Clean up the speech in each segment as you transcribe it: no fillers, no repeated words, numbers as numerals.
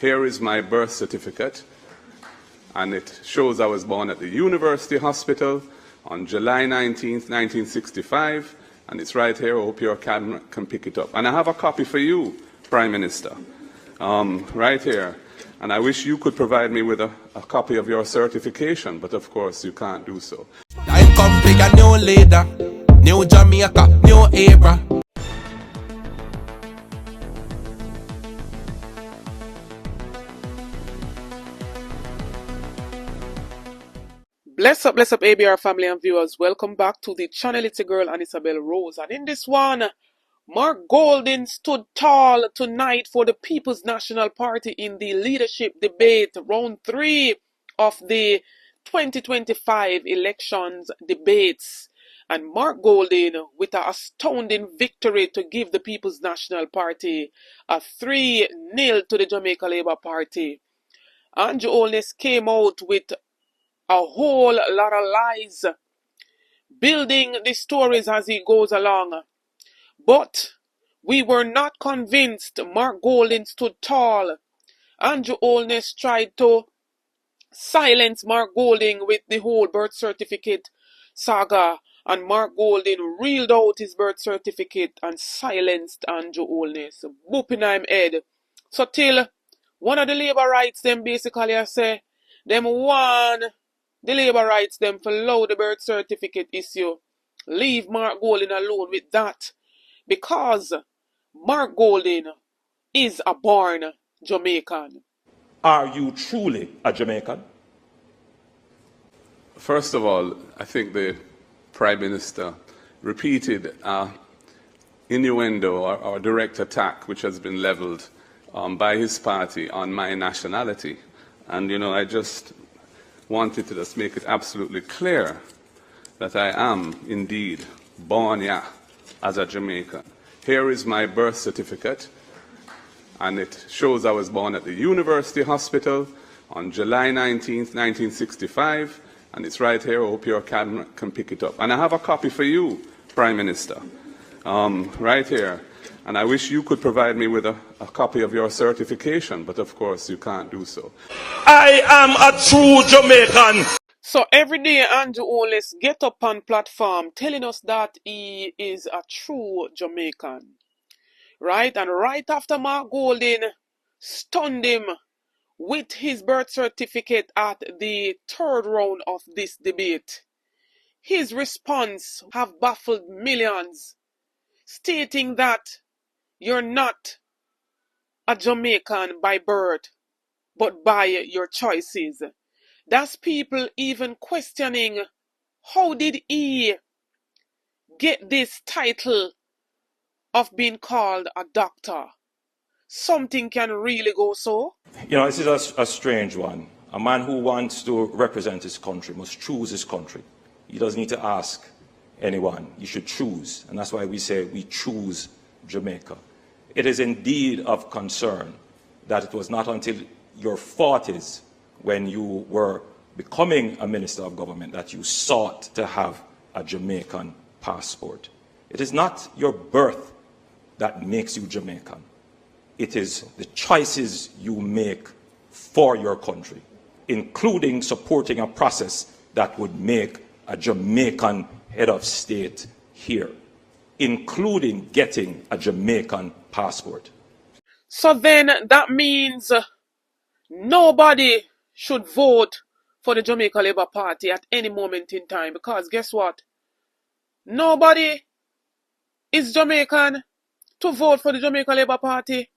Here is my birth certificate, and it shows I was born at the University Hospital on July 19th, 1965, and it's right here. I hope your camera can pick it up. And I have a copy for you, Prime Minister, right here. And I wish you could provide me with a copy of your certification, but of course you can't do so. Time come big a new leader, new Jamaica, new era. Bless up, ABR family and viewers. Welcome back to the channel. It's a girl and Isabel Rose. And in this one, Mark Golding stood tall tonight for the People's National Party in the leadership debate, round 3 of the 2025 elections debates. And Mark Golding with an astounding victory to give the People's National Party a 3-0 to the Jamaica Labour Party. Anju Oates came out with a whole lot of lies, building the stories as he goes along. But we were not convinced. Mark Golding stood tall. Anju Oates tried to silence Mark Golding with the whole birth certificate saga, and Mark Golding reeled out his birth certificate and silenced Anju Oates, whooping him head. So till one of the labor rights them basically say them want the labor rights them for allow the birth certificate issue. Leave Mark Golding alone with that, because Mark Golding is a born Jamaican. Are you truly a Jamaican? First of all, I think the Prime Minister repeated innuendo or direct attack which has been leveled by his party on my nationality. And, you know, I just wanted to just make it absolutely clear that I am indeed born here as a Jamaican. Here is my birth certificate, and it shows I was born at the University Hospital on July 19th, 1965, and it's right here. I hope your camera can pick it up. And I have a copy for you, Prime Minister, right here. And I wish you could provide me with a copy of your certification, but of course you can't do so. I am a true Jamaican. So every day Anju Oates get up on platform telling us that he is a true Jamaican. Right? And right after Mark Golding stunned him with his birth certificate at the 3rd round of this debate, his response have baffled millions, stating that you're not a Jamaican by birth, but by your choices. That's people even questioning, how did he get this title of being called a doctor? Something can really go so. You know, this is a strange one. A man who wants to represent his country must choose his country. He doesn't need to ask anyone. He should choose. And that's why we say we choose Jamaica. It is indeed of concern that it was not until your 40s, when you were becoming a minister of government, that you sought to have a Jamaican passport. It is not your birth that makes you Jamaican. It is the choices you make for your country, including supporting a process that would make a Jamaican head of state here, including getting a Jamaican passport. So then that means nobody should vote for the Jamaica Labour Party at any moment in time, because guess what? Nobody is Jamaican to vote for the Jamaica Labour Party.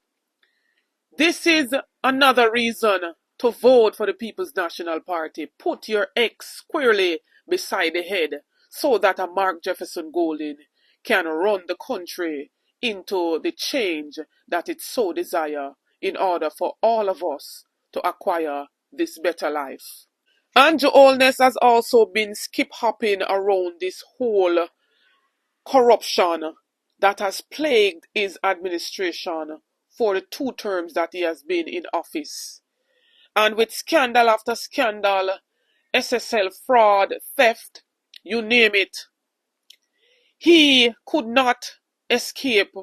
This is another reason to vote for the People's National Party. Put your X squarely beside the head so that a Mark Jefferson Golding can run the country into the change that it so desire in order for all of us to acquire this better life. Anju Oates has also been skip-hopping around this whole corruption that has plagued his administration for the 2 terms that he has been in office. And with scandal after scandal, SSL fraud, theft, you name it, he could not escape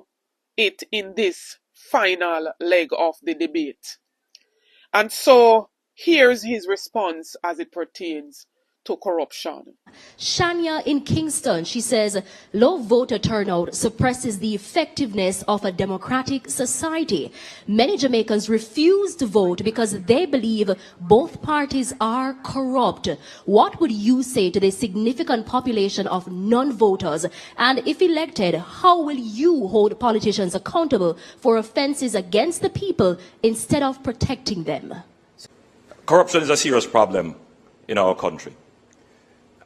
it in this final leg of the debate. And so here's his response as it pertains to corruption. Shania in Kingston, she says, low voter turnout suppresses the effectiveness of a democratic society. Many Jamaicans refuse to vote because they believe both parties are corrupt. What would you say to the significant population of non-voters? And if elected, how will you hold politicians accountable for offenses against the people instead of protecting them? Corruption is a serious problem in our country.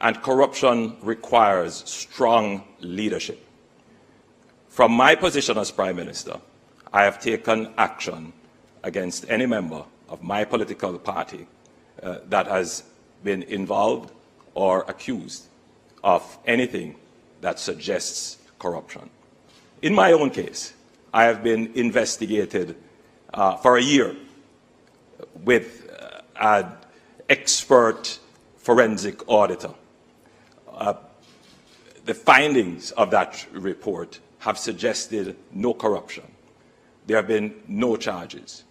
And corruption requires strong leadership. From my position as Prime Minister, I have taken action against any member of my political party that has been involved or accused of anything that suggests corruption. In my own case, I have been investigated for a year with an expert forensic auditor. The findings of that report have suggested no corruption. There have been no charges.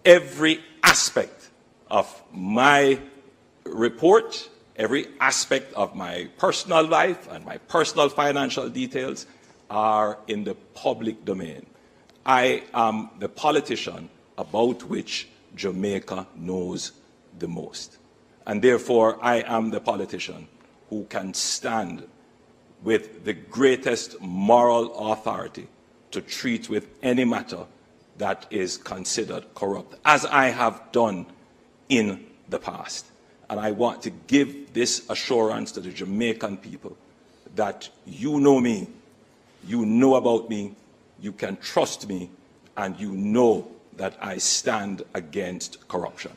Every aspect of my report, every aspect of my personal life and my personal financial details are in the public domain. I am the politician about which Jamaica knows the most. And therefore, I am the politician who can stand with the greatest moral authority to treat with any matter that is considered corrupt, as I have done in the past. And I want to give this assurance to the Jamaican people that you know me, you know about me, you can trust me, and you know that I stand against corruption.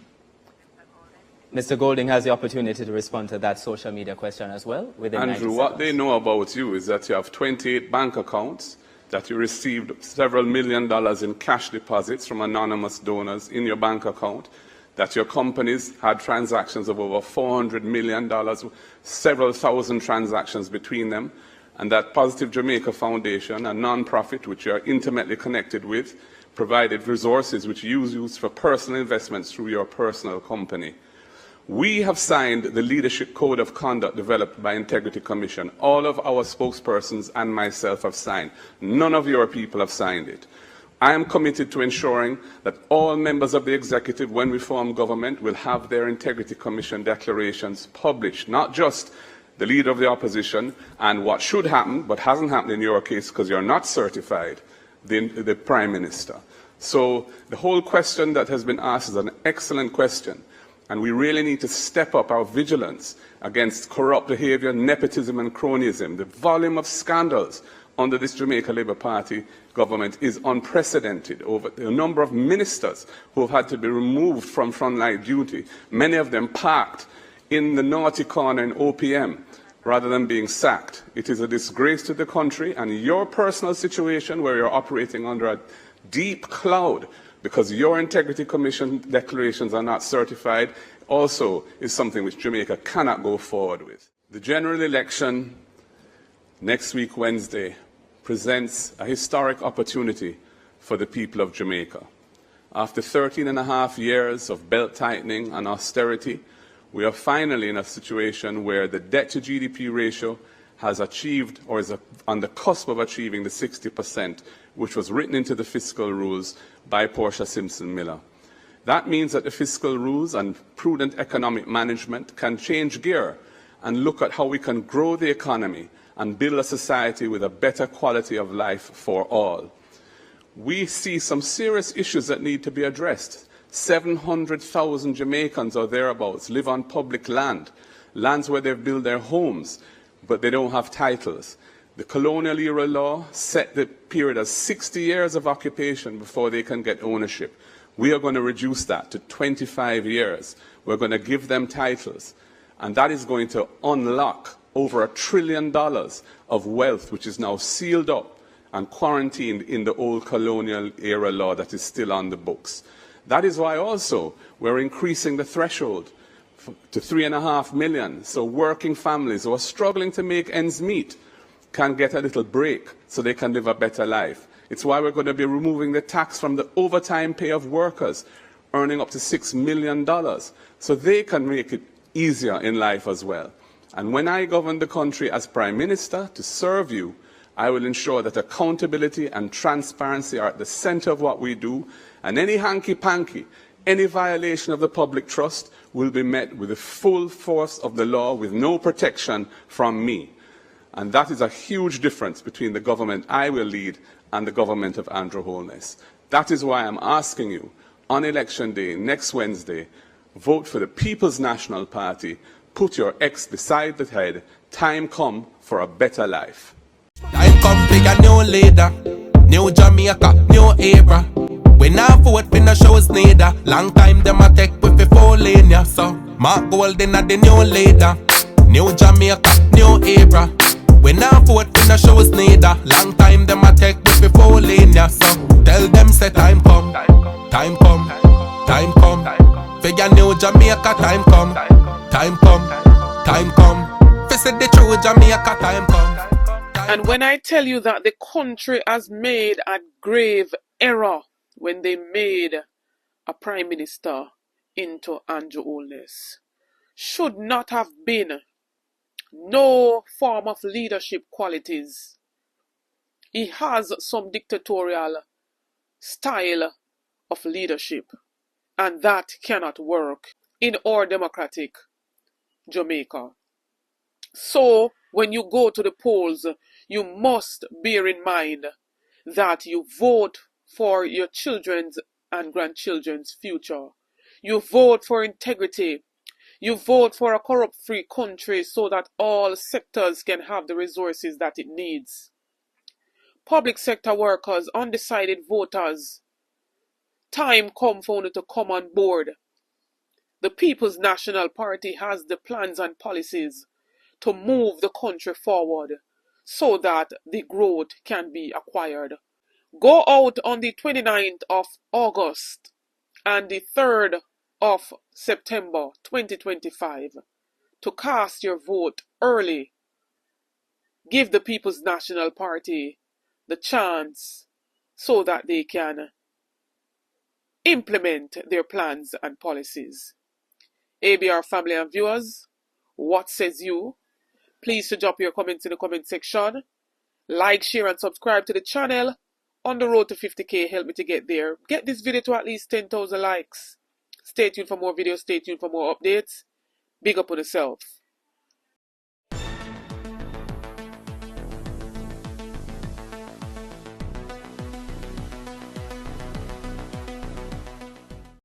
Mr. Golding has the opportunity to respond to that social media question as well. Andrew, what they know about you is that you have 28 bank accounts, that you received several $1 million in cash deposits from anonymous donors in your bank account, that your companies had transactions of over $400 million, several thousand transactions between them, and that Positive Jamaica Foundation, a non-profit which you are intimately connected with, provided resources which you use for personal investments through your personal company. We have signed the Leadership Code of Conduct developed by Integrity Commission. All of our spokespersons and myself have signed. None of your people have signed it. I am committed to ensuring that all members of the executive, when we form government, will have their Integrity Commission declarations published, not just the leader of the opposition and what should happen, but hasn't happened in your case because you're not certified, the Prime Minister. So the whole question that has been asked is an excellent question. And we really need to step up our vigilance against corrupt behavior, nepotism and cronyism. The volume of scandals under this Jamaica Labour Party government is unprecedented. Over the number of ministers who have had to be removed from frontline duty, many of them parked in the naughty corner in OPM rather than being sacked. It is a disgrace to the country, and your personal situation where you're operating under a deep cloud because your Integrity Commission declarations are not certified, also is something which Jamaica cannot go forward with. The general election next week, Wednesday, presents a historic opportunity for the people of Jamaica. After 13.5 years of belt-tightening and austerity, we are finally in a situation where the debt-to-GDP ratio has achieved, or is on the cusp of achieving, the 60%, which was written into the fiscal rules by Portia Simpson Miller. That means that the fiscal rules and prudent economic management can change gear and look at how we can grow the economy and build a society with a better quality of life for all. We see some serious issues that need to be addressed. 700,000 Jamaicans or thereabouts live on public land, lands where they've built their homes, but they don't have titles. The colonial era law set the period as 60 years of occupation before they can get ownership. We are going to reduce that to 25 years. We're going to give them titles. And that is going to unlock over $1 trillion of wealth, which is now sealed up and quarantined in the old colonial era law that is still on the books. That is why also we're increasing the threshold to 3.5 million. So working families who are struggling to make ends meet can get a little break so they can live a better life. It's why we're going to be removing the tax from the overtime pay of workers, earning up to $6 million. So they can make it easier in life as well. And when I govern the country as Prime Minister to serve you, I will ensure that accountability and transparency are at the center of what we do, and any hanky-panky, any violation of the public trust will be met with the full force of the law with no protection from me. And that is a huge difference between the government I will lead and the government of Andrew Holness. That is why I'm asking you, on election day, next Wednesday, vote for the People's National Party, put your ex beside the head, time come for a better life. Time come for a new leader, new Jamaica, new era. When I vote for the shows neither. Long time them a take with the 4 lane, yeah. So Mark Golden are the new leader, new Jamaica, new era. When I vote for the shows neither. Long time them a take with the 4 lane, yeah. So tell them say time come, time come, time come. For your new Jamaica, time come, time come, time come. Visit the true Jamaica, time come. And when I tell you that the country has made a grave error when they made a Prime Minister into Anju Holness, should not have been no form of leadership qualities. He has some dictatorial style of leadership, and that cannot work in our democratic Jamaica. So when you go to the polls, you must bear in mind that you vote for your children's and grandchildren's future. You vote for integrity. You vote for a corrupt-free country so that all sectors can have the resources that it needs. Public sector workers, undecided voters, time come for you to come on board. The People's National Party has the plans and policies to move the country forward so that the growth can be acquired. Go out on the 29th of August and the 3rd of September 2025 to cast your vote early. Give the People's National Party the chance so that they can implement their plans and policies. ABR family and viewers, what says you? Please to drop your comments in the comment section. Like, share and subscribe to the channel. On the road to 50k, help me to get there. Get this video to at least 10,000 likes. Stay tuned for more videos. Stay tuned for more updates. Big up on yourself.